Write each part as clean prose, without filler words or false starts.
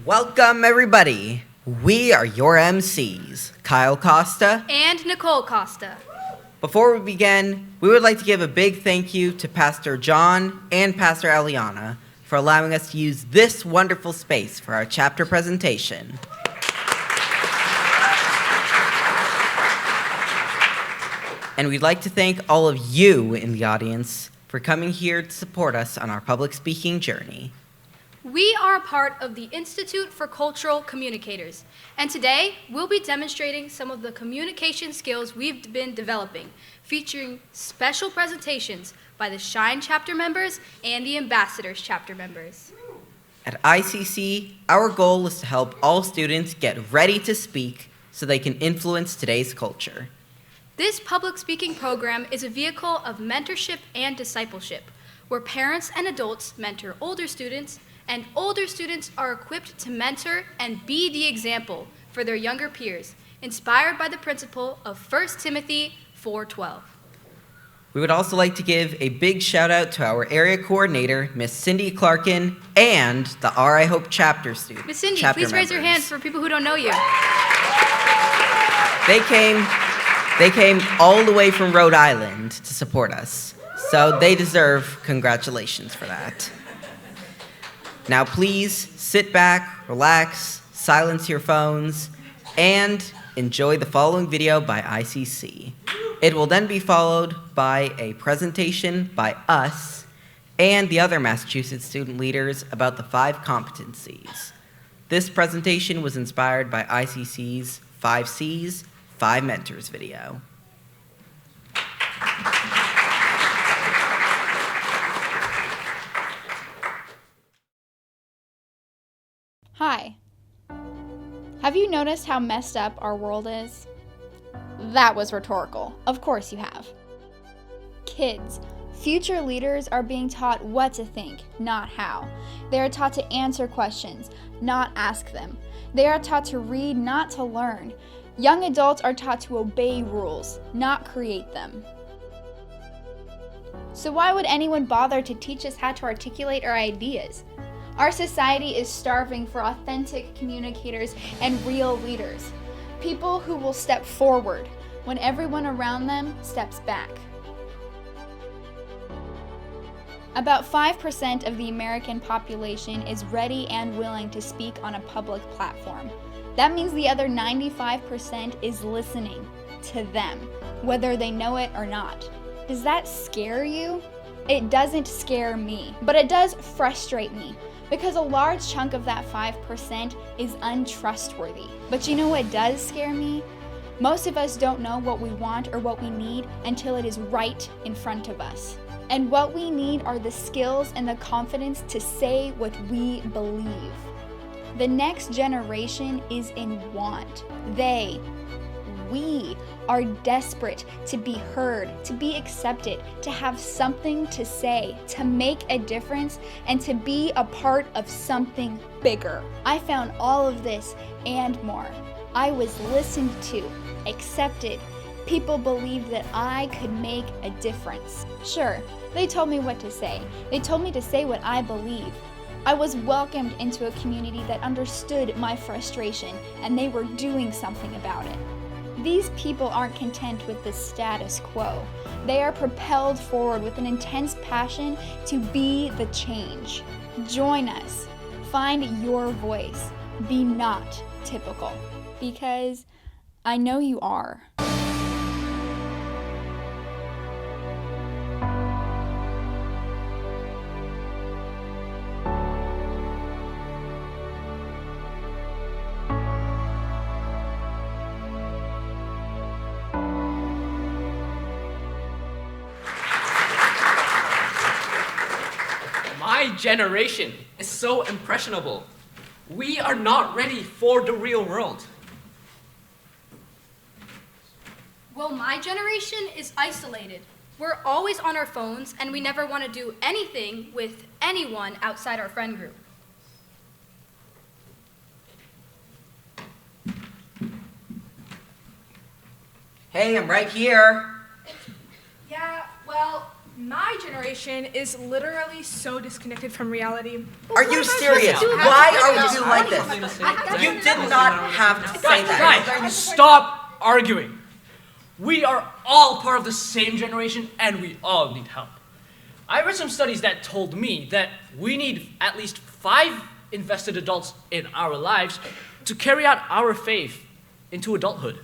Welcome, everybody. We are your MCs, Kyle Costa and Nicole Costa. Before we begin, we would like to give a big thank you to Pastor John and Pastor Eliana for allowing us to use this wonderful space for our chapter presentation. And we'd like to thank all of you in the audience for coming here to support us on our public speaking journey. We are a part of the Institute for Cultural Communicators, and today we'll be demonstrating some of the communication skills we've been developing, featuring special presentations by the Shine chapter members and the Ambassadors chapter members. At ICC, our goal is to help all students get ready to speak so they can influence today's culture. This public speaking program is a vehicle of mentorship and discipleship, where parents and adults mentor older students, and older students are equipped to mentor and be the example for their younger peers, inspired by the principle of 1 Timothy 4:12. We would also like to give a big shout out to our area coordinator, Miss Cindy Clarkin, and the RI Hope chapter students. Miss Cindy, please raise your hand for people who don't know you. They came all the way from Rhode Island to support us, so they deserve congratulations for that. Now please sit back, relax, silence your phones, and enjoy the following video by ICC. It will then be followed by a presentation by us and the other Massachusetts student leaders about the 5 competencies. This presentation was inspired by ICC's 5 C's, 5 Mentors video. Hi. Have you noticed how messed up our world is? That was rhetorical. Of course you have. Kids, future leaders are being taught what to think, not how. They are taught to answer questions, not ask them. They are taught to read, not to learn. Young adults are taught to obey rules, not create them. So why would anyone bother to teach us how to articulate our ideas? Our society is starving for authentic communicators and real leaders, people who will step forward when everyone around them steps back. About 5% of the American population is ready and willing to speak on a public platform. That means the other 95% is listening to them, whether they know it or not. Does that scare you? It doesn't scare me, but it does frustrate me, because a large chunk of that 5% is untrustworthy. But you know what does scare me? Most of us don't know what we want or what we need until it is right in front of us. And what we need are the skills and the confidence to say what we believe. The next generation is in want. We are desperate to be heard, to be accepted, to have something to say, to make a difference, and to be a part of something bigger. I found all of this and more. I was listened to, accepted. People believed that I could make a difference. Sure, they told me what to say. They told me to say what I believe. I was welcomed into a community that understood my frustration, and they were doing something about it. These people aren't content with the status quo. They are propelled forward with an intense passion to be the change. Join us. Find your voice. Be not typical. Because I know you are. My generation is so impressionable. We are not ready for the real world. Well, my generation is isolated. We're always on our phones, and we never want to do anything with anyone outside our friend group. Hey, I'm right here. Yeah, well, My generation is literally so disconnected from reality. Are you serious? Why are you like this? You did not have to say that. Guys, stop arguing. We are all part of the same generation and we all need help. I read some studies that told me that we need at least 5 invested adults in our lives to carry out our faith into adulthood.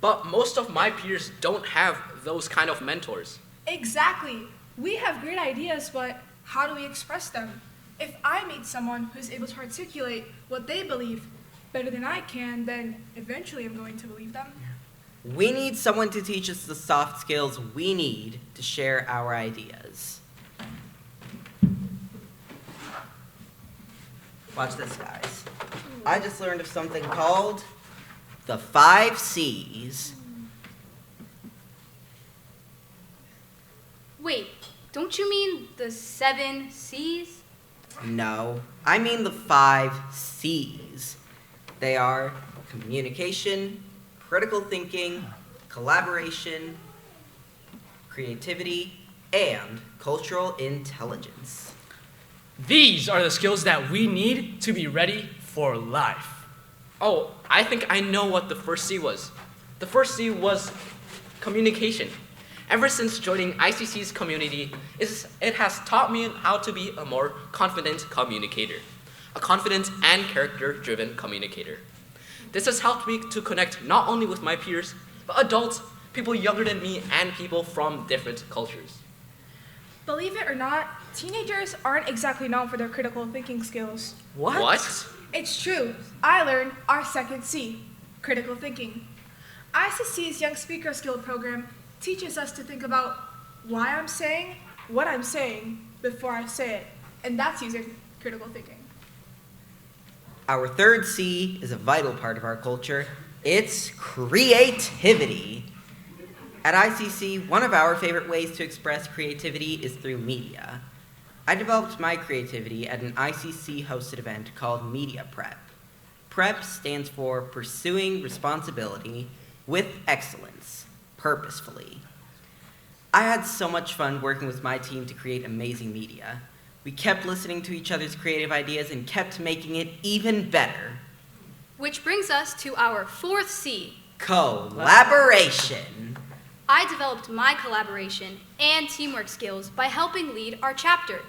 But most of my peers don't have those kind of mentors. Exactly. We have great ideas, but how do we express them? If I meet someone who's able to articulate what they believe better than I can, then eventually I'm going to believe them. We need someone to teach us the soft skills we need to share our ideas. Watch this, guys. I just learned of something called the 5 C's. Wait, don't you mean the 7 C's? No, I mean the 5 C's. They are communication, critical thinking, collaboration, creativity, and cultural intelligence. These are the skills that we need to be ready for life. Oh, I think I know what the first C was. The first C was communication. Ever since joining ICC's community, it has taught me how to be a more confident communicator, a confident and character-driven communicator. This has helped me to connect not only with my peers, but adults, people younger than me, and people from different cultures. Believe it or not, teenagers aren't exactly known for their critical thinking skills. What? It's true. I learned our second C, critical thinking. ICC's Young Speaker Skill program teaches us to think about why I'm saying what I'm saying before I say it, and that's using critical thinking. Our third C is a vital part of our culture. It's creativity. At ICC, one of our favorite ways to express creativity is through media. I developed my creativity at an ICC-hosted event called Media Prep. PREP stands for Pursuing Responsibility with Excellence, Purposefully. I had so much fun working with my team to create amazing media. We kept listening to each other's creative ideas and kept making it even better. Which brings us to our 4th C. Collaboration. I developed my collaboration and teamwork skills by helping lead our chapter.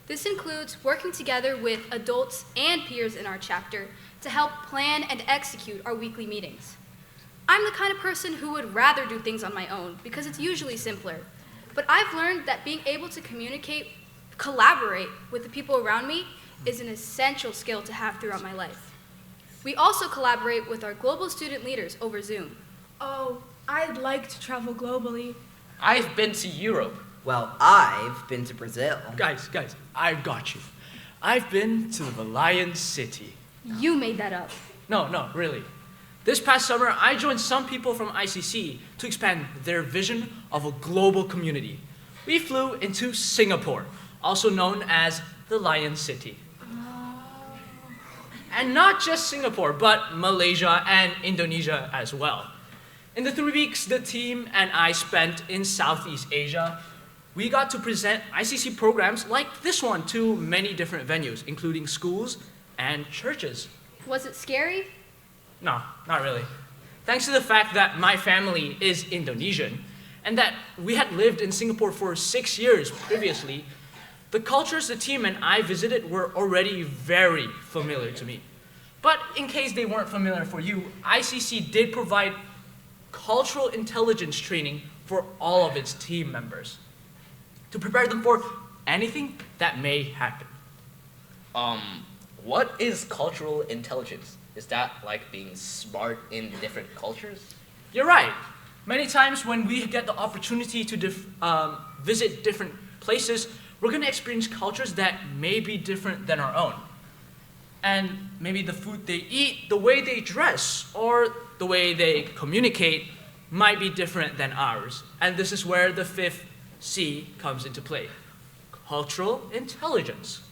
This includes working together with adults and peers in our chapter to help plan and execute our weekly meetings. I'm the kind of person who would rather do things on my own because it's usually simpler. But I've learned that being able to collaborate with the people around me is an essential skill to have throughout my life. We also collaborate with our global student leaders over Zoom. Oh, I'd like to travel globally. I've been to Europe. Well, I've been to Brazil. Guys, I've got you. I've been to the Lion City. You made that up. No, really. This past summer, I joined some people from ICC to expand their vision of a global community. We flew into Singapore, also known as the Lion City. And not just Singapore, but Malaysia and Indonesia as well. In the 3 weeks the team and I spent in Southeast Asia, we got to present ICC programs like this one to many different venues, including schools and churches. Was it scary? No, not really. Thanks to the fact that my family is Indonesian and that we had lived in Singapore for 6 years previously, the cultures the team and I visited were already very familiar to me. But in case they weren't familiar for you, ICC did provide cultural intelligence training for all of its team members to prepare them for anything that may happen. What is cultural intelligence? Is that like being smart in different cultures? You're right. Many times when we get the opportunity to visit different places, we're going to experience cultures that may be different than our own. And maybe the food they eat, the way they dress, or the way they communicate might be different than ours. And this is where the 5th C comes into play. Cultural intelligence.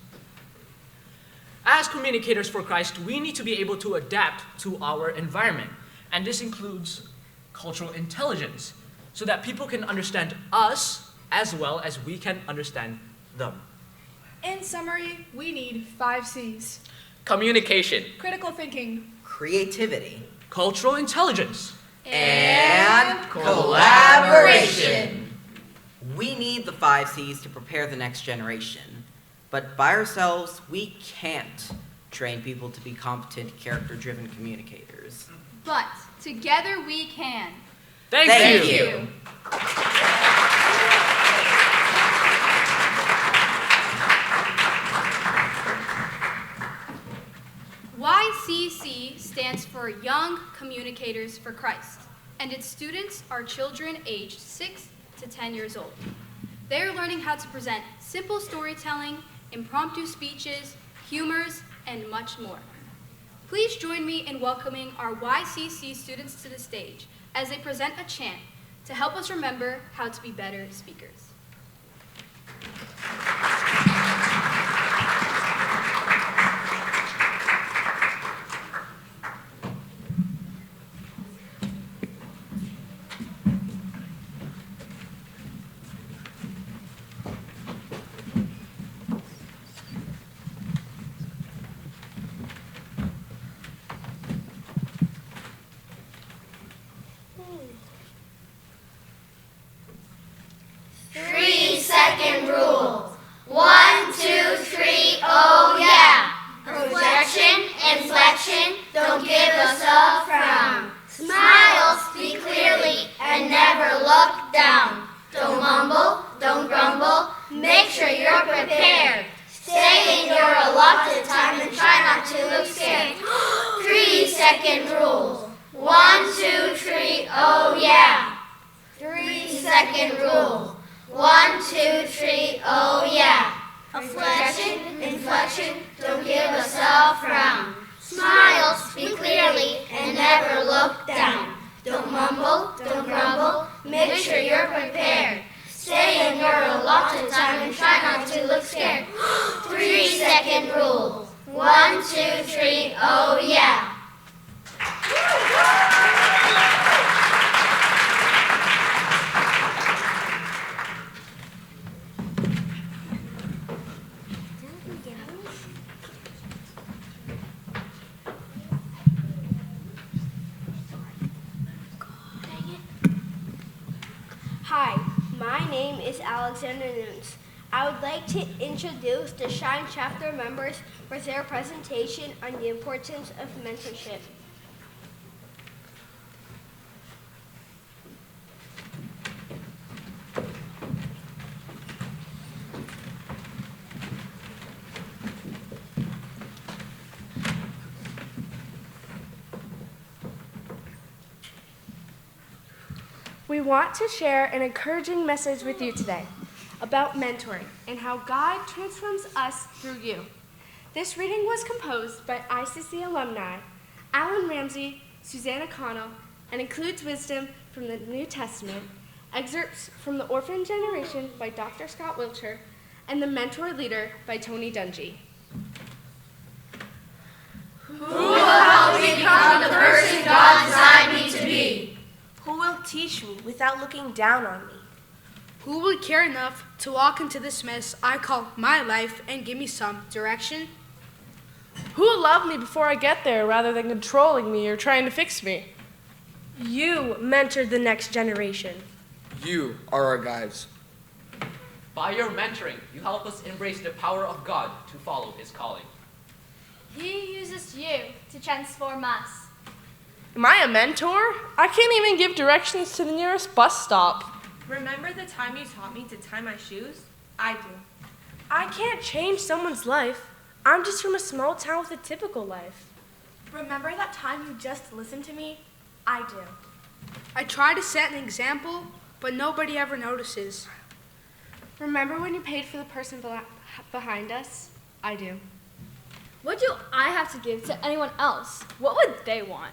As communicators for Christ, we need to be able to adapt to our environment. And this includes cultural intelligence, so that people can understand us as well as we can understand them. In summary, we need 5 C's. Communication. Critical thinking. Creativity. Cultural intelligence. And collaboration. We need the 5 C's to prepare the next generation. But by ourselves, we can't train people to be competent, character-driven communicators. But together we can. Thank you. you. YCC stands for Young Communicators for Christ, and its students are children aged 6 to 10 years old. They are learning how to present simple storytelling, impromptu speeches, humors, and much more. Please join me in welcoming our YCC students to the stage as they present a chant to help us remember how to be better speakers. Second rule. 1, 2, 3, oh yeah. Projection, inflection, don't give us a frown. Smile, speak clearly, and never look down. Don't mumble, don't grumble, make sure you're prepared. Stay in your allotted time and try not to look scared. 3-second rule. 1, 2, 3, oh yeah. 3-second rule. 1, 2, 3, oh yeah. Afflection, inflection, don't give us a frown. Smile, speak clearly, and never look down. Don't mumble, don't grumble, make sure you're prepared. Stay in your allotted time and try not to look scared. 3-second rule. 1, 2, 3, oh yeah. Hi, my name is Alexander Nunes. I would like to introduce the Shine chapter members for their presentation on the importance of mentorship. We want to share an encouraging message with you today about mentoring and how God transforms us through you. This reading was composed by ICC alumni Alan Ramsey, Susanna Connell, and includes wisdom from the New Testament, excerpts from The Orphan Generation by Dr. Scott Wiltshire, and The Mentor Leader by Tony Dungy. Who will help me become the person God designed me to be? Who will teach me without looking down on me? Who would care enough to walk into this mess I call my life and give me some direction? Who will love me before I get there rather than controlling me or trying to fix me? You mentored the next generation. You are our guides. By your mentoring, you help us embrace the power of God to follow His calling. He uses you to transform us. Am I a mentor? I can't even give directions to the nearest bus stop. Remember the time you taught me to tie my shoes? I do. I can't change someone's life. I'm just from a small town with a typical life. Remember that time you just listened to me? I do. I try to set an example, but nobody ever notices. Remember when you paid for the person behind us? I do. What do I have to give to anyone else? What would they want?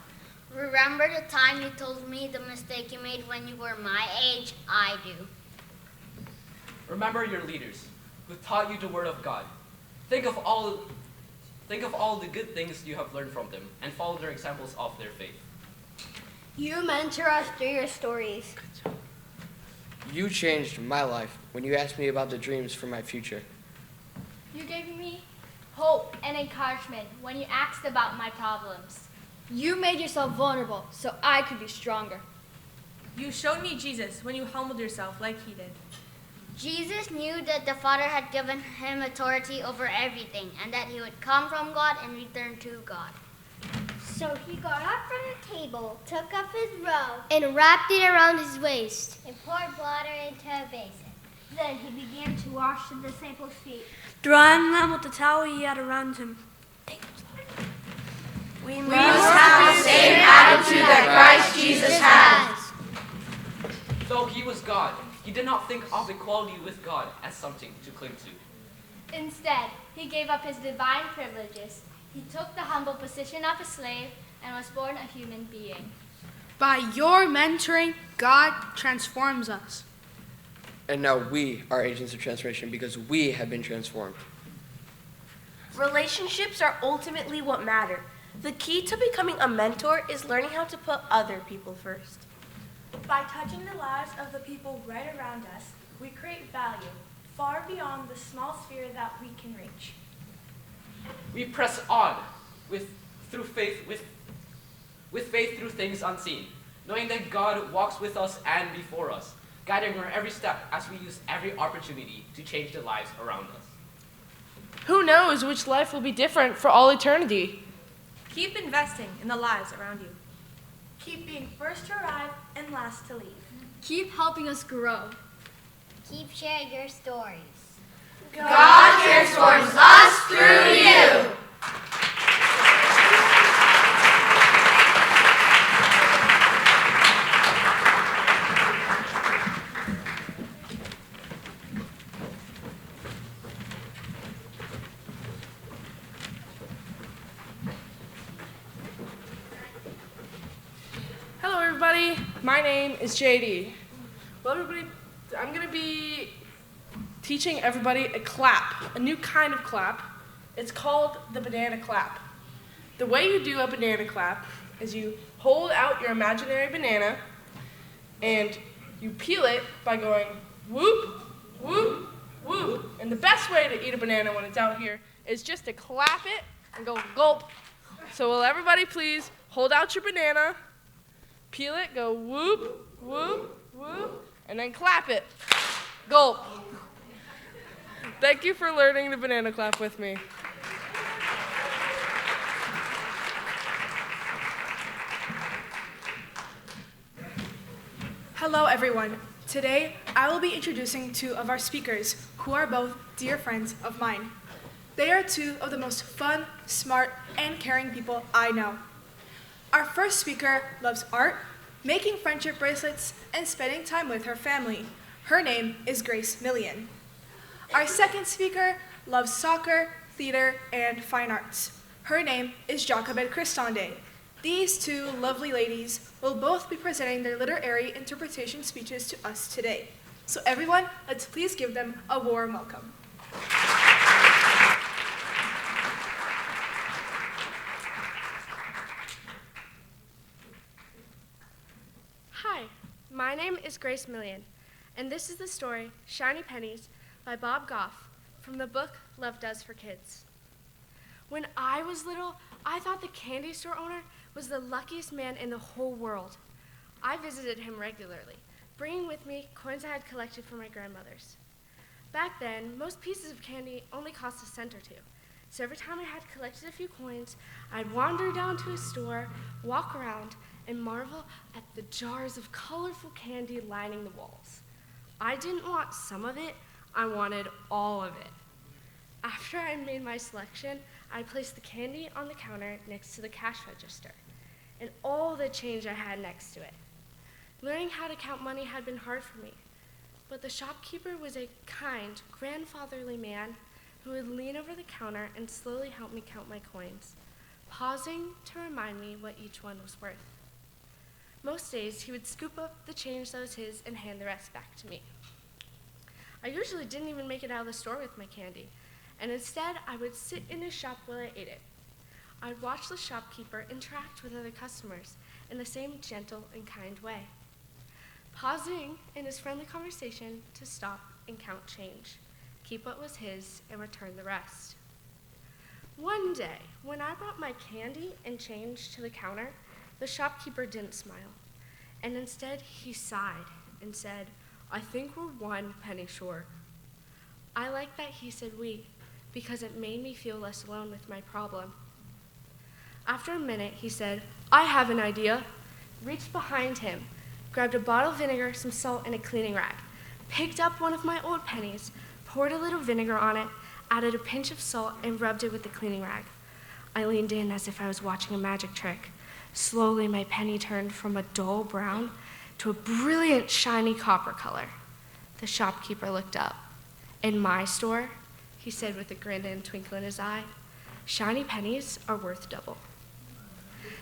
Remember the time you told me the mistake you made when you were my age? I do. Remember your leaders who taught you the Word of God. Think of all the good things you have learned from them and follow their examples of their faith. You mentor us through your stories. You changed my life when you asked me about the dreams for my future. You gave me hope and encouragement when you asked about my problems. You made yourself vulnerable so I could be stronger. You showed me Jesus when you humbled yourself like he did. Jesus knew that the Father had given him authority over everything and that he would come from God and return to God. So he got up from the table, took up his robe, And wrapped it around his waist. and poured water into a basin. Then he began to wash the disciples' feet. drying them with the towel he had around him. We must have the same attitude that Christ Jesus has. Though he was God, he did not think of equality with God as something to cling to. Instead, he gave up his divine privileges. He took the humble position of a slave and was born a human being. By your mentoring, God transforms us. And now we are agents of transformation because we have been transformed. Relationships are ultimately what matter. The key to becoming a mentor is learning how to put other people first. By touching the lives of the people right around us, we create value far beyond the small sphere that we can reach. We press on with faith through things unseen, knowing that God walks with us and before us, guiding our every step as we use every opportunity to change the lives around us. Who knows which life will be different for all eternity? Keep investing in the lives around you. Keep being first to arrive and last to leave. Keep helping us grow. Keep sharing your stories. God transforms us through you. Hello, everybody. My name is JD. Well, everybody, I'm going to be teaching everybody a clap, a new kind of clap. It's called the banana clap. The way you do a banana clap is you hold out your imaginary banana and you peel it by going whoop, whoop, whoop. And the best way to eat a banana when it's out here is just to clap it and go gulp. So will everybody please hold out your banana, peel it, go whoop, whoop, whoop, and then clap it. Gulp. Thank you for learning the banana clap with me. Hello, everyone. Today, I will be introducing two of our speakers, who are both dear friends of mine. They are two of the most fun, smart, and caring people I know. Our first speaker loves art, making friendship bracelets, and spending time with her family. Her name is Grace Millian. Our second speaker loves soccer, theater, and fine arts. Her name is Jacobed Christande. These two lovely ladies will both be presenting their literary interpretation speeches to us today. So everyone, let's please give them a warm welcome. Hi, my name is Grace Millian, and this is the story Shiny Pennies by Bob Goff from the book Love Does for Kids. When I was little, I thought the candy store owner was the luckiest man in the whole world. I visited him regularly, bringing with me coins I had collected from my grandmother's. Back then, most pieces of candy only cost a cent or two, so every time I had collected a few coins, I'd wander down to his store, walk around, and marvel at the jars of colorful candy lining the walls. I didn't want some of it, I wanted all of it. After I made my selection, I placed the candy on the counter next to the cash register, and all the change I had next to it. Learning how to count money had been hard for me, but the shopkeeper was a kind, grandfatherly man who would lean over the counter and slowly help me count my coins, pausing to remind me what each one was worth. Most days, he would scoop up the change that was his and hand the rest back to me. I usually didn't even make it out of the store with my candy, and instead, I would sit in his shop while I ate it. I'd watch the shopkeeper interact with other customers in the same gentle and kind way. pausing in his friendly conversation to stop and count change, keep what was his, and return the rest. One day, when I brought my candy and change to the counter, the shopkeeper didn't smile, and instead he sighed and said, "I think we're 1 penny short." I like that he said we, because it made me feel less alone with my problem. After a minute, he said, "I have an idea," reached behind him, grabbed a bottle of vinegar, some salt, and a cleaning rag, picked up one of my old pennies, poured a little vinegar on it, added a pinch of salt, and rubbed it with the cleaning rag. I leaned in as if I was watching a magic trick. Slowly, my penny turned from a dull brown to a brilliant, shiny copper color. The shopkeeper looked up. "In my store," he said with a grin and twinkle in his eye, "shiny pennies are worth double."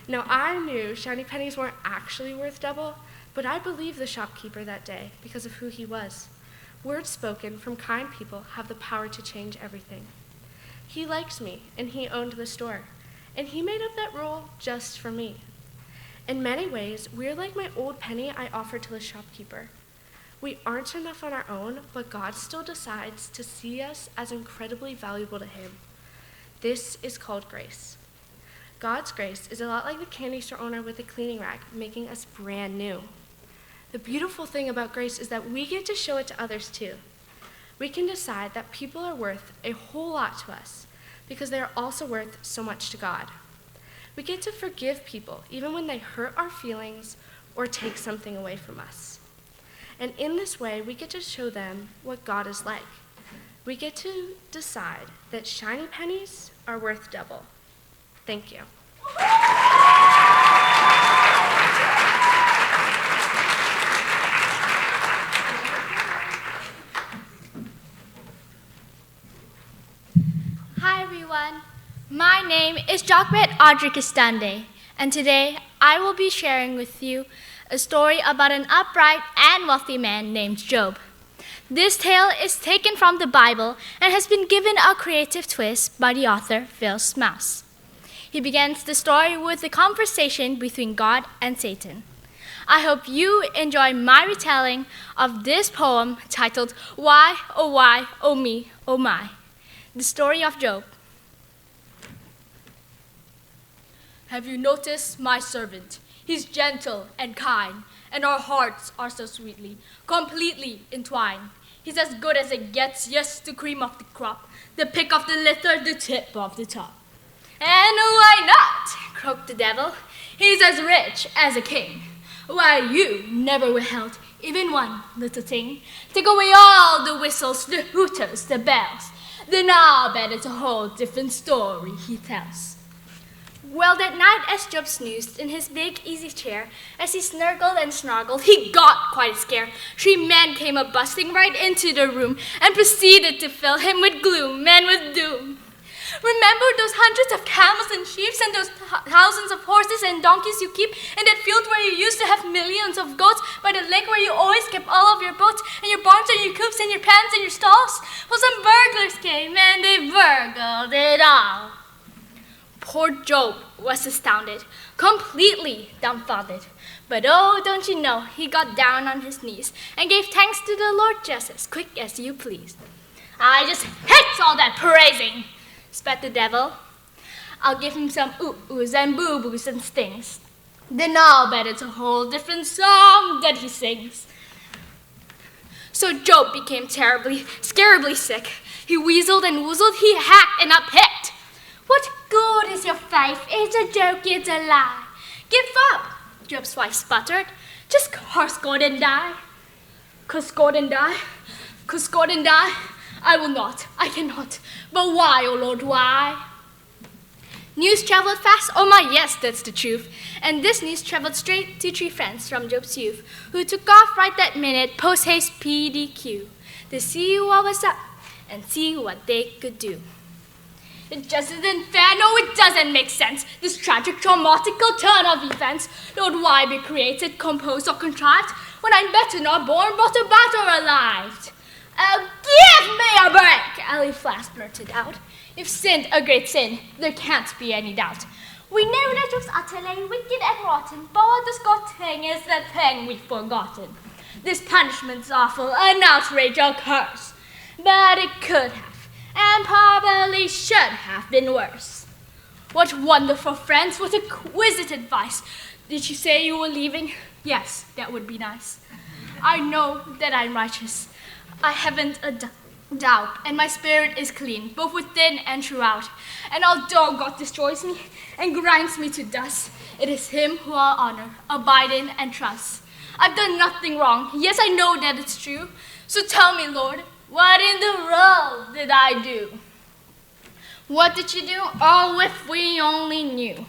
Now, I knew shiny pennies weren't actually worth double, but I believed the shopkeeper that day because of who he was. Words spoken from kind people have the power to change everything. He liked me, and he owned the store, and he made up that rule just for me. In many ways, we're like my old penny I offered to the shopkeeper. We aren't enough on our own, but God still decides to see us as incredibly valuable to him. This is called grace. God's grace is a lot like the candy store owner with the cleaning rag, making us brand new. The beautiful thing about grace is that we get to show it to others too. We can decide that people are worth a whole lot to us because they are also worth so much to God. We get to forgive people even when they hurt our feelings or take something away from us. And in this way, we get to show them what God is like. We get to decide that shiny pennies are worth double. Thank you. Hi everyone, my name is Jokbet Audrey Kastande, and today I will be sharing with you a story about an upright and wealthy man named Job. This tale is taken from the Bible and has been given a creative twist by the author Phil Smouse. He begins the story with a conversation between God and Satan. I hope you enjoy my retelling of this poem titled Why, oh me, oh my. The story of Job. Have you noticed my servant? He's gentle and kind, and our hearts are so sweetly, completely entwined. He's as good as it gets, yes, the cream of the crop, the pick of the litter, the tip of the top. And why not? Croaked the devil. He's as rich as a king. Why, you never withheld even one little thing. Take away all the whistles, the hooters, the bells. Then I'll bet it's a whole different story he tells. Well, that night as Job snoozed in his big easy chair, as he snuggled and snargled, he got quite a scare. 3 men came a-busting right into the room and proceeded to fill him with gloom and with doom. Remember those hundreds of camels and sheep and those thousands of horses and donkeys you keep in that field where you used to have millions of goats, by the lake where you always kept all of your boats and your barns and your coops and your pens and your stalls? Well, some burglars came and they burgled it all. Poor Job was astounded, completely dumbfounded. But oh, don't you know, he got down on his knees and gave thanks to the Lord just as quick as you please. I just hate all that praising, spat the devil. I'll give him some ooh-oohs and boo-boos and stings. Then I'll bet it's a whole different song that he sings. So Job became terribly, scarably sick. He weaseled and woozled, he hacked and uphicked. What good is your faith? It's a joke, it's a lie. Give up, Job's wife sputtered. Just curse God and die. Curse God and die. Curse God and die. I will not, I cannot. But why, oh Lord, why? News traveled fast, oh my, yes, that's the truth. And this news traveled straight to 3 friends from Job's youth, who took off right that minute, post-haste PDQ, to see what was up and see what they could do. It just isn't fair, no, it doesn't make sense. This tragic, traumatical turn of events. Lord, why be created, composed, or contrived, when I'm better not born, but about or alive? Oh, give me a break, Ellie Flash blurted out. You've sinned a great sin, there can't be any doubt. We know that Job's utterly wicked and rotten, but the Scott thing is the thing we've forgotten. This punishment's awful, an outrage, a curse. But it could have, and probably should have been worse. What wonderful friends, what exquisite advice. Did you say you were leaving? Yes, that would be nice. I know that I'm righteous. I haven't a doubt, and my spirit is clean, both within and throughout. And although God destroys me and grinds me to dust, it is him who I'll honor, abide in, and trust. I've done nothing wrong. Yes, I know that it's true. So tell me, Lord, what in the world did I do? What did you do? Oh, if we only knew.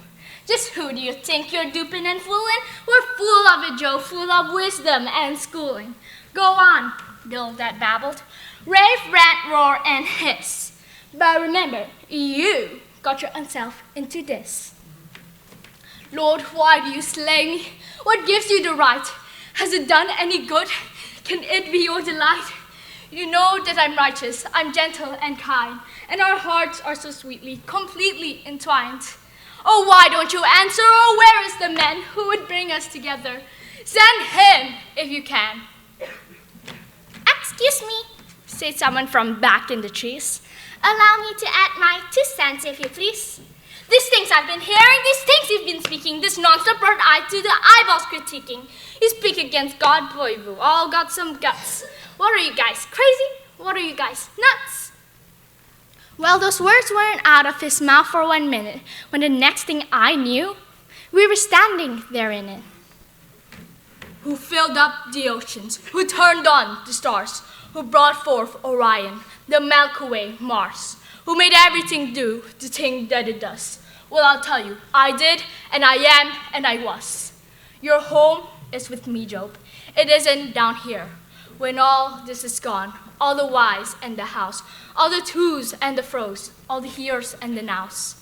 Just who do you think you're duping and fooling? We're full of it, Joe, full of wisdom and schooling. Go on, Bill that babbled. Rave, rant, roar, and hiss. But remember, you got yourself into this. Lord, why do you slay me? What gives you the right? Has it done any good? Can it be your delight? You know that I'm righteous, I'm gentle and kind, and our hearts are so sweetly, completely entwined. Oh, why don't you answer? Oh, where is the man who would bring us together? Send him, if you can. Excuse me, said someone from back in the trees. allow me to add my 2 cents, if you please. These things I've been hearing, these things you've been speaking, this non-stop bird eye to the eyeballs critiquing. You speak against God, boy, boo, all got some guts. What are you guys, crazy? What are you guys, nuts? Well, those words weren't out of his mouth for 1 minute, when the next thing I knew, we were standing there in it. Who filled up the oceans, who turned on the stars, who brought forth Orion, the Milky Way, Mars, who made everything do the thing that it does. Well, I'll tell you, I did, and I am, and I was. Your home is with me, Job. It isn't down here. When all this is gone, all the whys and the hows, all the to's and the fro's, all the here's and the now's,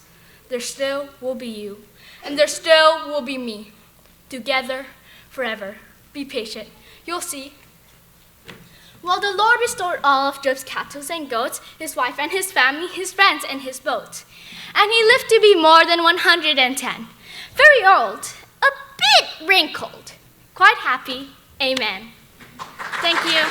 there still will be you, and there still will be me. Together, forever. Be patient. You'll see. Well, the Lord restored all of Job's cattle and goats, his wife and his family, his friends and his boat. And he lived to be more than 110. Very old, a bit wrinkled, quite happy. Amen. Thank you.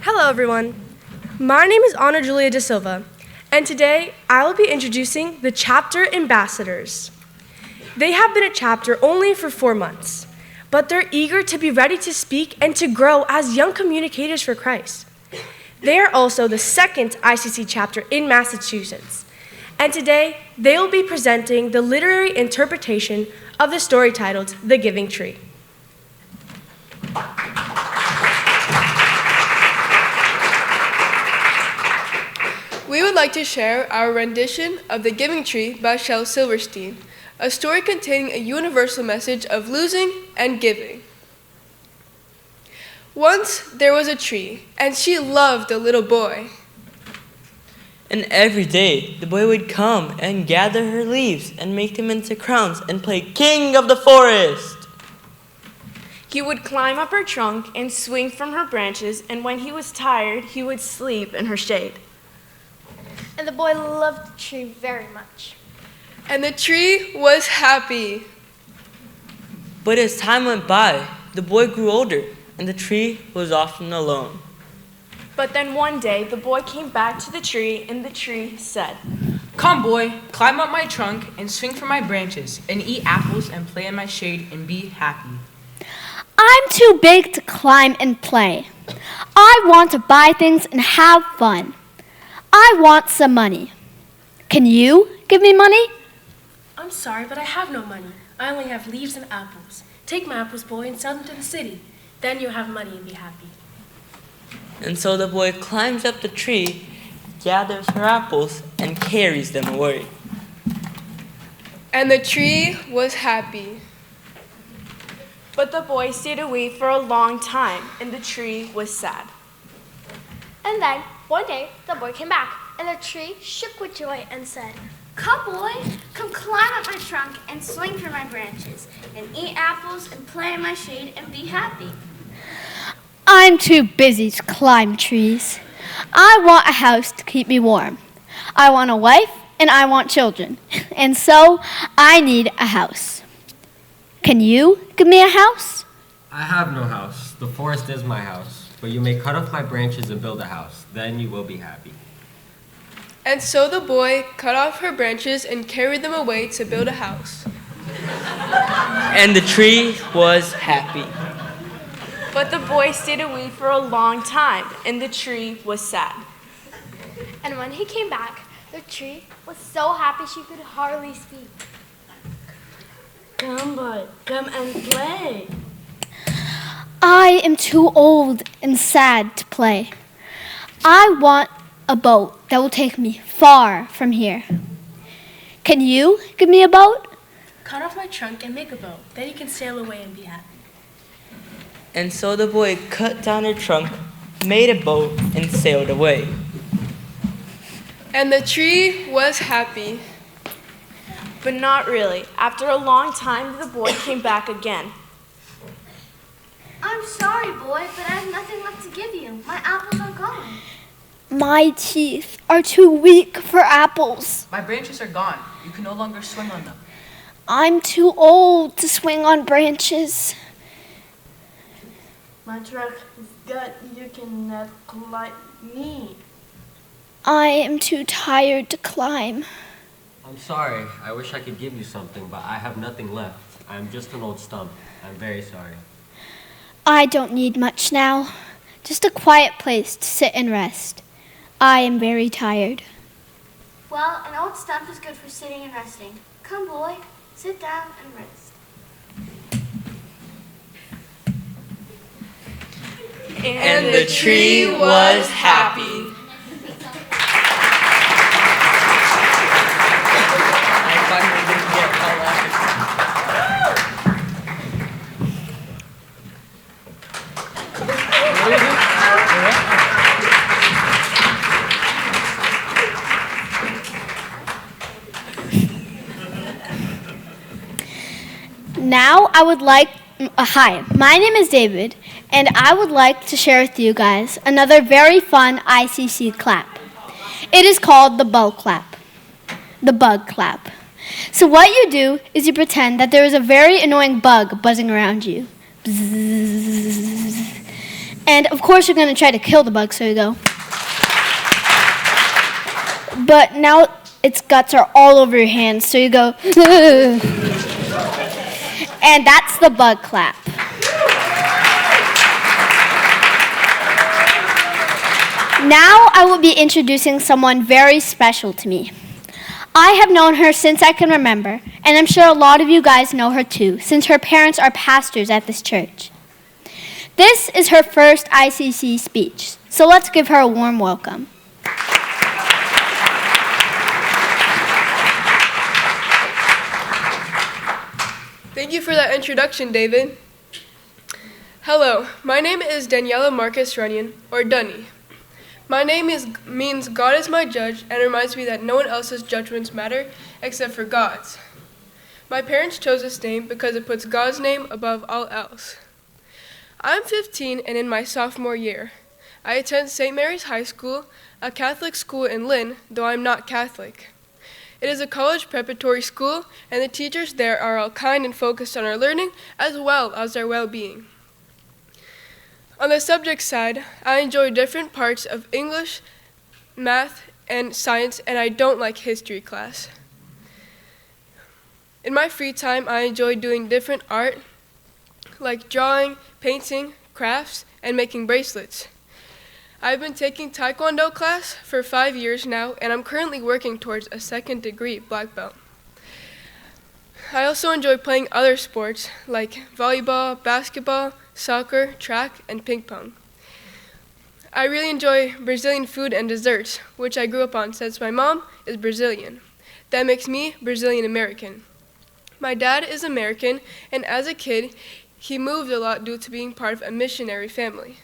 Hello, everyone. My name is Ana Julia da Silva, and today I will be introducing the chapter ambassadors. They have been a chapter only for 4 months, but they're eager to be ready to speak and to grow as young communicators for Christ. They are also the second ICC chapter in Massachusetts, and today they will be presenting the literary interpretation of the story titled The Giving Tree. We would like to share our rendition of The Giving Tree by Shel Silverstein, a story containing a universal message of losing and giving. Once there was a tree, and she loved a little boy. And every day the boy would come and gather her leaves and make them into crowns and play king of the forest. He would climb up her trunk and swing from her branches, and when he was tired, he would sleep in her shade. And the boy loved the tree very much. And the tree was happy. But as time went by, the boy grew older, and the tree was often alone. But then one day, the boy came back to the tree, and the tree said, "Come, boy, climb up my trunk and swing from my branches and eat apples and play in my shade and be happy." I'm too big to climb and play. I want to buy things and have fun. I want some money. Can you give me money? I'm sorry, but I have no money. I only have leaves and apples. Take my apples, boy, and sell them to the city. Then you'll have money and be happy. And so the boy climbs up the tree, gathers her apples, and carries them away. And the tree was happy. But the boy stayed away for a long time, and the tree was sad. And then, one day, the boy came back, and the tree shook with joy and said, Come, boy, come climb up my trunk and swing from my branches, and eat apples and play in my shade and be happy. I'm too busy to climb trees. I want a house to keep me warm. I want a wife and I want children. And so I need a house. Can you give me a house? I have no house. The forest is my house. But you may cut off my branches and build a house. Then you will be happy. And so the boy cut off her branches and carried them away to build a house. And the tree was happy. But the boy stayed away for a long time, and the tree was sad. And when he came back, the tree was so happy she could hardly speak. Come, boy, come and play. I am too old and sad to play. I want a boat that will take me far from here. Can you give me a boat? Cut off my trunk and make a boat. Then you can sail away and be happy. And so the boy cut down her trunk, made a boat, and sailed away. And the tree was happy. But not really. After a long time, the boy came back again. I'm sorry, boy, but I have nothing left to give you. My apples are gone. My teeth are too weak for apples. My branches are gone. You can no longer swing on them. I'm too old to swing on branches. My trunk is good. You cannot climb me. I am too tired to climb. I'm sorry. I wish I could give you something, but I have nothing left. I am just an old stump. I'm very sorry. I don't need much now. Just a quiet place to sit and rest. I am very tired. Well, an old stump is good for sitting and resting. Come, boy, sit down and rest. And the tree was happy. Now I would like, hi, my name is David, and I would like to share with you guys another very fun ICC clap. It is called the bug clap. The bug clap. So what you do is you pretend that there is a very annoying bug buzzing around you. Bzzz. And of course you're going to try to kill the bug, so you go. But now its guts are all over your hands, so you go. And that's the bug clap. Now I will be introducing someone very special to me. I have known her since I can remember, and I'm sure a lot of you guys know her too, since her parents are pastors at this church. This is her first ICC speech, so let's give her a warm welcome. Thank you for that introduction, David. Hello, my name is Daniela Marcus Runyon, or Dunny. My name means God is my judge and reminds me that no one else's judgments matter except for God's. My parents chose this name because it puts God's name above all else. I'm 15 and in my sophomore year. I attend St. Mary's High School, a Catholic school in Lynn, though I'm not Catholic. It is a college preparatory school, and the teachers there are all kind and focused on our learning as well as our well-being. On the subject side, I enjoy different parts of English, math, and science, and I don't like history class. In my free time, I enjoy doing different art, like drawing, painting, crafts, and making bracelets. I've been taking Taekwondo class for 5 years now, and I'm currently working towards a 2nd degree black belt. I also enjoy playing other sports like volleyball, basketball, soccer, track, and ping pong. I really enjoy Brazilian food and desserts, which I grew up on since my mom is Brazilian. That makes me Brazilian American. My dad is American, and as a kid, he moved a lot due to being part of a missionary family.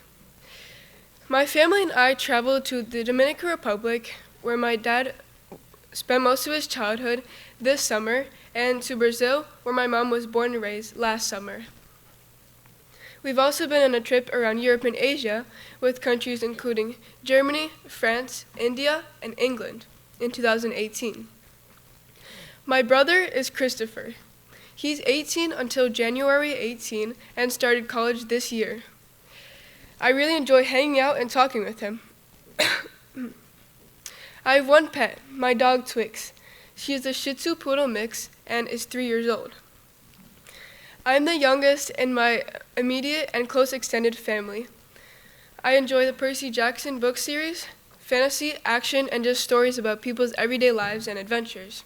My family and I traveled to the Dominican Republic, where my dad spent most of his childhood this summer, and to Brazil, where my mom was born and raised last summer. We've also been on a trip around Europe and Asia with countries including Germany, France, India, and England in 2018. My brother is Christopher. He's 18 until January 18 and started college this year. I really enjoy hanging out and talking with him. I have one pet, my dog Twix. She is a Shih Tzu Poodle mix and is 3 years old. I am the youngest in my immediate and close extended family. I enjoy the Percy Jackson book series, fantasy, action, and just stories about people's everyday lives and adventures.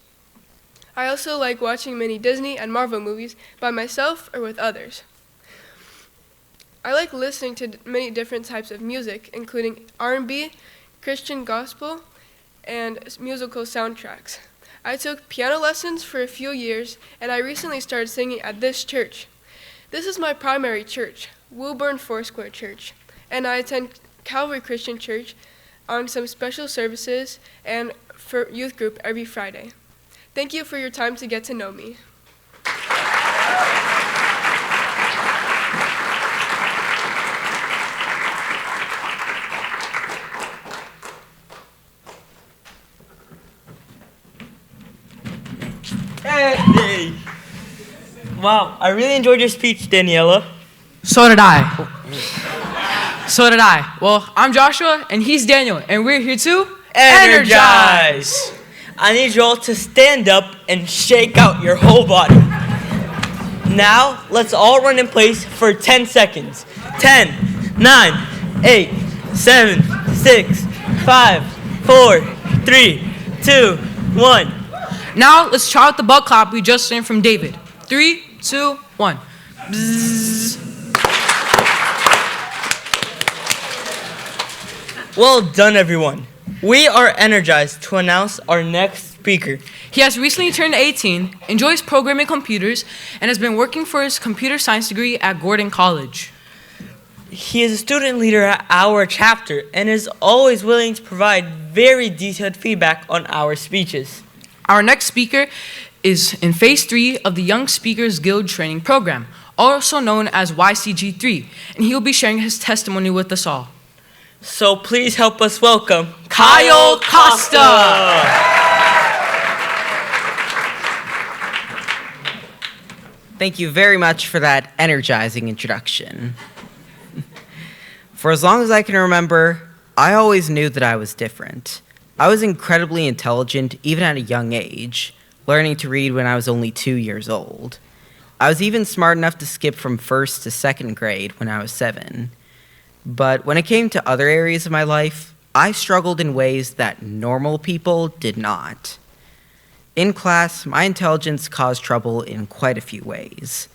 I also like watching many Disney and Marvel movies by myself or with others. I like listening to many different types of music, including R&B, Christian gospel, and musical soundtracks. I took piano lessons for a few years, and I recently started singing at this church. This is my primary church, Woburn Foursquare Church, and I attend Calvary Christian Church on some special services and for youth group every Friday. Thank you for your time to get to know me. Hey. Wow, I really enjoyed your speech, Daniela. So did I. Well, I'm Joshua, and he's Daniel, and we're here to Energize! I need you all to stand up and shake out your whole body. Now, let's all run in place for 10 seconds. 10, 9, 8, 7, 6, 5, 4, 3, 2, 1. Now, let's try out the butt clap we just learned from David. 3, 2, 1. Bzzz. Well done, everyone. We are energized to announce our next speaker. He has recently turned 18, enjoys programming computers, and has been working for his computer science degree at Gordon College. He is a student leader at our chapter and is always willing to provide very detailed feedback on our speeches. Our next speaker is in Phase 3 of the Young Speakers Guild Training Program, also known as YCG3, and he will be sharing his testimony with us all. So please help us welcome Kyle Costa! Thank you very much for that energizing introduction. For as long as I can remember, I always knew that I was different. I was incredibly intelligent even at a young age, learning to read when I was only 2 years old. I was even smart enough to skip from first to second grade when I was 7. But when it came to other areas of my life, I struggled in ways that normal people did not. In class, my intelligence caused trouble in quite a few ways.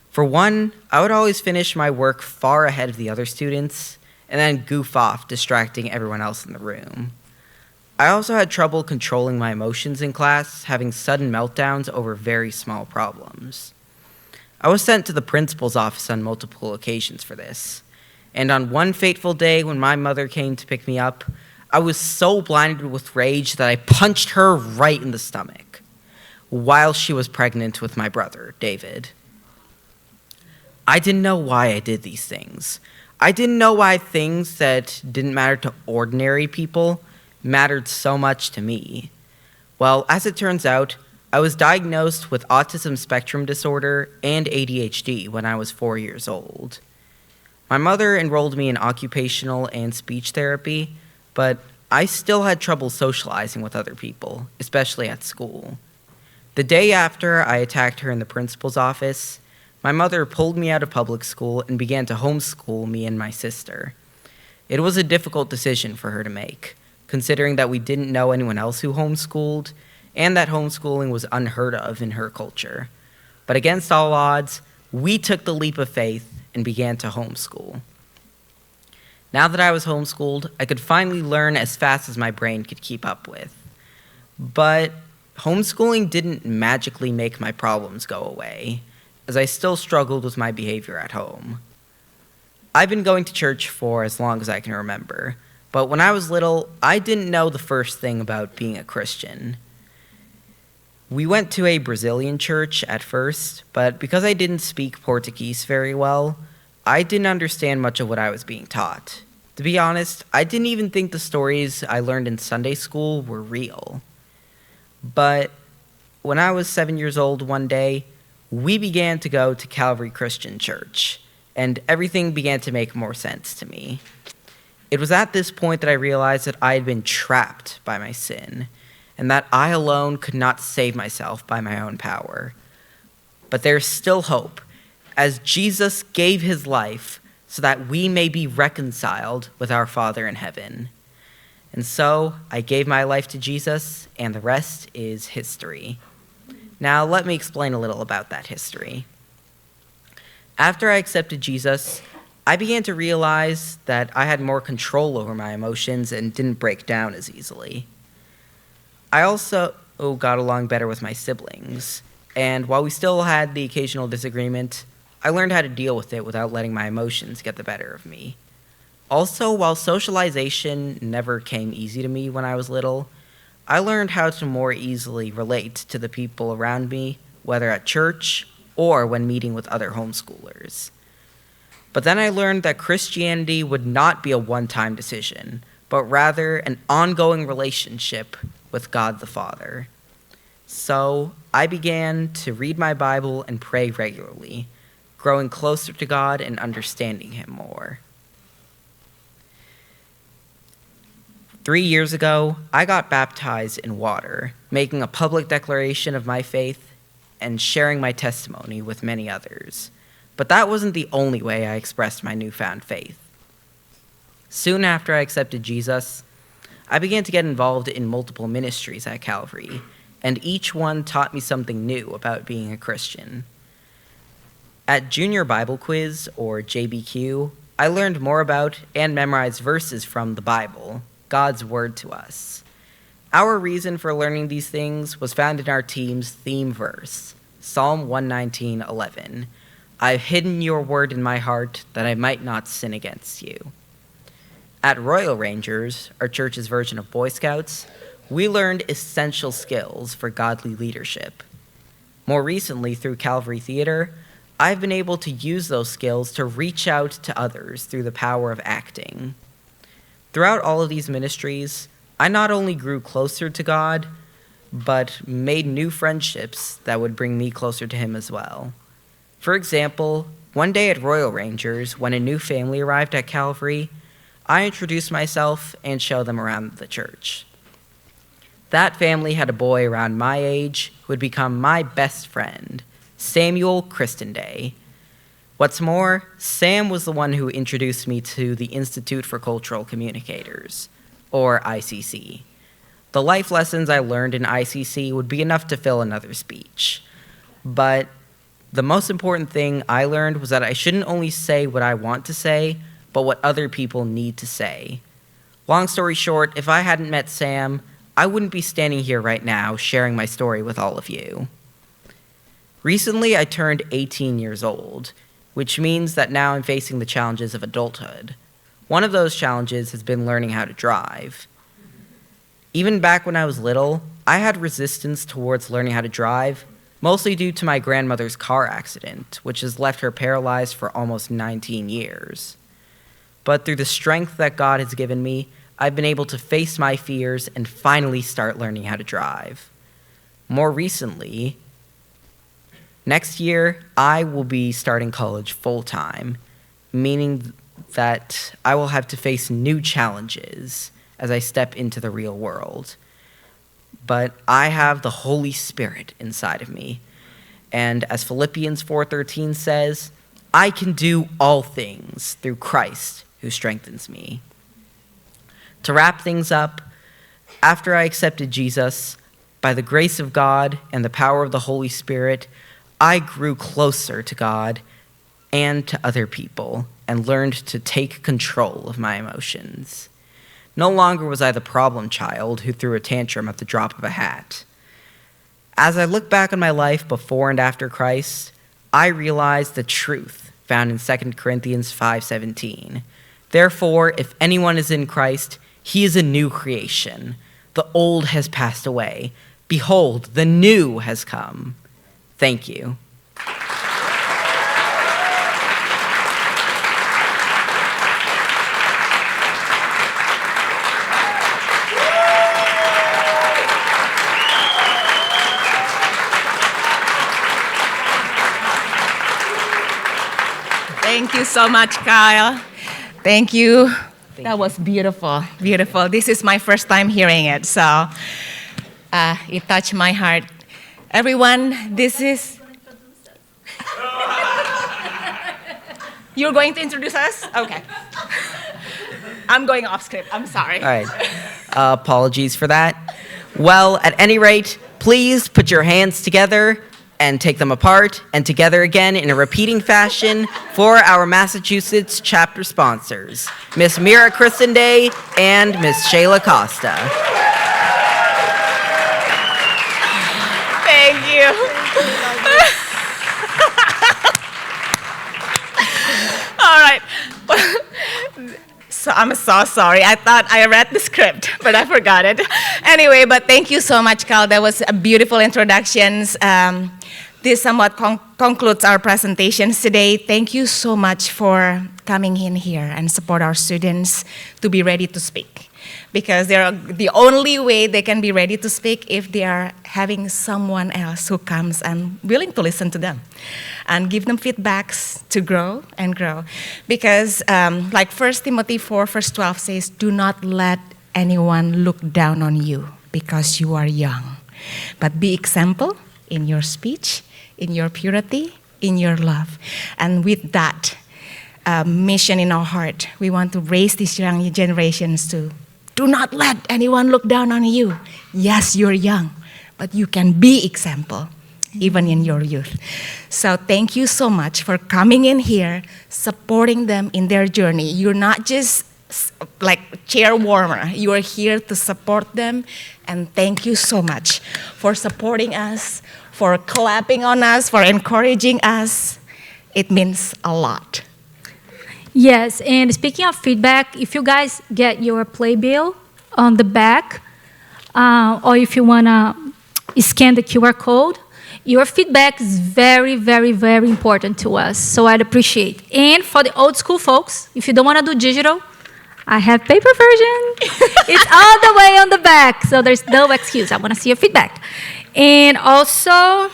For one, I would always finish my work far ahead of the other students, and then goof off, distracting everyone else in the room. I also had trouble controlling my emotions in class, having sudden meltdowns over very small problems. I was sent to the principal's office on multiple occasions for this. And on one fateful day when my mother came to pick me up, I was so blinded with rage that I punched her right in the stomach while she was pregnant with my brother, David. I didn't know why I did these things. I didn't know why things that didn't matter to ordinary people mattered so much to me. Well, as it turns out, I was diagnosed with autism spectrum disorder and ADHD when I was 4 years old. My mother enrolled me in occupational and speech therapy, but I still had trouble socializing with other people, especially at school. The day after I attacked her in the principal's office, my mother pulled me out of public school and began to homeschool me and my sister. It was a difficult decision for her to make, considering that we didn't know anyone else who homeschooled, and that homeschooling was unheard of in her culture. But against all odds, we took the leap of faith and began to homeschool. Now that I was homeschooled, I could finally learn as fast as my brain could keep up with. But homeschooling didn't magically make my problems go away, as I still struggled with my behavior at home. I've been going to church for as long as I can remember, but when I was little, I didn't know the first thing about being a Christian. We went to a Brazilian church at first, but because I didn't speak Portuguese very well, I didn't understand much of what I was being taught. To be honest, I didn't even think the stories I learned in Sunday school were real. But when I was 7 years old one day, we began to go to Calvary Christian Church, and everything began to make more sense to me. It was at this point that I realized that I had been trapped by my sin, and that I alone could not save myself by my own power. But there's still hope, as Jesus gave his life so that we may be reconciled with our Father in heaven. And so I gave my life to Jesus, and the rest is history. Now let me explain a little about that history. After I accepted Jesus, I began to realize that I had more control over my emotions and didn't break down as easily. I also got along better with my siblings, and while we still had the occasional disagreement, I learned how to deal with it without letting my emotions get the better of me. Also, while socialization never came easy to me when I was little, I learned how to more easily relate to the people around me, whether at church or when meeting with other homeschoolers. But then I learned that Christianity would not be a one-time decision, but rather an ongoing relationship with God the Father. So I began to read my Bible and pray regularly, growing closer to God and understanding him more. 3 years ago, I got baptized in water, making a public declaration of my faith and sharing my testimony with many others. But that wasn't the only way I expressed my newfound faith. Soon after I accepted Jesus, I began to get involved in multiple ministries at Calvary, and each one taught me something new about being a Christian. At Junior Bible Quiz, or JBQ, I learned more about and memorized verses from the Bible, God's word to us. Our reason for learning these things was found in our team's theme verse, Psalm 119:11. I've hidden your word in my heart that I might not sin against you. At Royal Rangers, our church's version of Boy Scouts, we learned essential skills for godly leadership. More recently, through Calvary Theater, I've been able to use those skills to reach out to others through the power of acting. Throughout all of these ministries, I not only grew closer to God, but made new friendships that would bring me closer to him as well. For example, one day at Royal Rangers, when a new family arrived at Calvary, I introduced myself and showed them around the church. That family had a boy around my age who would become my best friend, Samuel Christenday. What's more, Sam was the one who introduced me to the Institute for Cultural Communicators, or ICC. The life lessons I learned in ICC would be enough to fill another speech. But the most important thing I learned was that I shouldn't only say what I want to say, but what other people need to say. Long story short, if I hadn't met Sam, I wouldn't be standing here right now sharing my story with all of you. Recently, I turned 18 years old, which means that now I'm facing the challenges of adulthood. One of those challenges has been learning how to drive. Even back when I was little, I had resistance towards learning how to drive, mostly due to my grandmother's car accident, which has left her paralyzed for almost 19 years. But through the strength that God has given me, I've been able to face my fears and finally start learning how to drive. More recently, next year, I will be starting college full-time, meaning that I will have to face new challenges as I step into the real world. But I have the Holy Spirit inside of me, and as Philippians 4:13 says, I can do all things through Christ who strengthens me. To wrap things up, after I accepted Jesus, by the grace of God and the power of the Holy Spirit, I grew closer to God and to other people and learned to take control of my emotions. No longer was I the problem child who threw a tantrum at the drop of a hat. As I look back on my life before and after Christ, I realized the truth found in 2 Corinthians 5:17. Therefore, if anyone is in Christ, he is a new creation. The old has passed away. Behold, the new has come. Thank you. Thank you so much, Kyle. Thank you. That was beautiful, beautiful. This is my first time hearing it, so it touched my heart. Everyone, this is... You're going to introduce us? Okay. I'm going off script, I'm sorry. All right. Apologies for that. Well, at any rate, please put your hands together and take them apart and together again in a repeating fashion for our Massachusetts chapter sponsors, Miss Mira Christenday and Miss Shayla Costa. Thank you. All right. So I'm so sorry. I thought I read the script, but I forgot it. Anyway, but thank you so much, Cal. That was a beautiful introductions. This somewhat concludes our presentations today. Thank you so much for coming in here and support our students to be ready to speak. Because they're the only way they can be ready to speak if they are having someone else who comes and willing to listen to them and give them feedbacks to grow and grow. Because like 1 Timothy 4, verse 12 says, do not let anyone look down on you because you are young, but be example in your speech, in your purity, in your love. And with that mission in our heart, we want to raise these young generations to do not let anyone look down on you. Yes, you're young, but you can be example even in your youth. So thank you so much for coming in here, supporting them in their journey. You're not just like chair warmer. You are here to support them, and thank you so much for supporting us, for clapping on us, for encouraging us. It means a lot. Yes, and speaking of feedback, if you guys get your playbill on the back, or if you want to scan the QR code, your feedback is very, very, very important to us, so I'd appreciate. And for the old school folks, if you don't want to do digital, I have paper version. It's all the way on the back, so there's no excuse. I want to see your feedback. And also,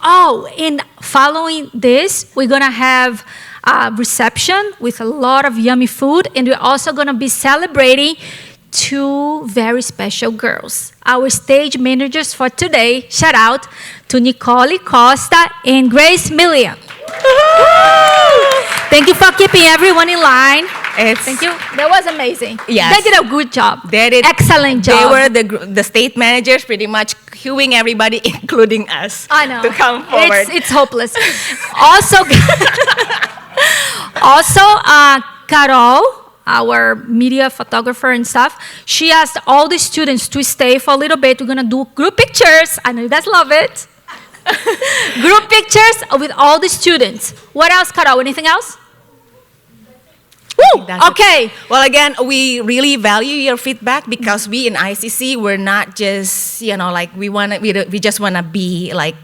and following this, we're going to have a reception with a lot of yummy food, and we're also going to be celebrating 2 very special girls. Our stage managers for today, shout out to Nicole Costa and Grace Millian. Thank you for keeping everyone in line. Thank you. That was amazing. Yes. They did a good job. They did. Excellent job. They were the state managers pretty much queuing everybody, including us, I know. to come forward. It's hopeless. Also, Carol, our media photographer and stuff, she asked all the students to stay for a little bit. We're going to do group pictures. I know you guys love it. Group pictures with all the students. What else, Carol? Anything else? Woo! Okay. Well, again, we really value your feedback because we in ICC, we're not just, we just want to be like,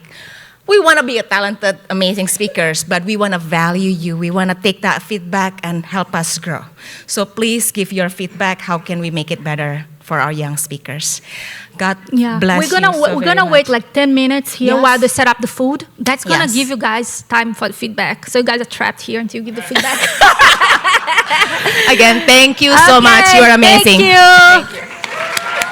we want to be a talented, amazing speakers, but we want to value you. We want to take that feedback and help us grow. So please give your feedback. How can we make it better for our young speakers? God bless you. We're gonna wait like 10 minutes here while they set up the food. That's gonna Yes. give you guys time for the feedback. So you guys are trapped here until you give the feedback. Again, thank you so much. You're amazing. Thank you.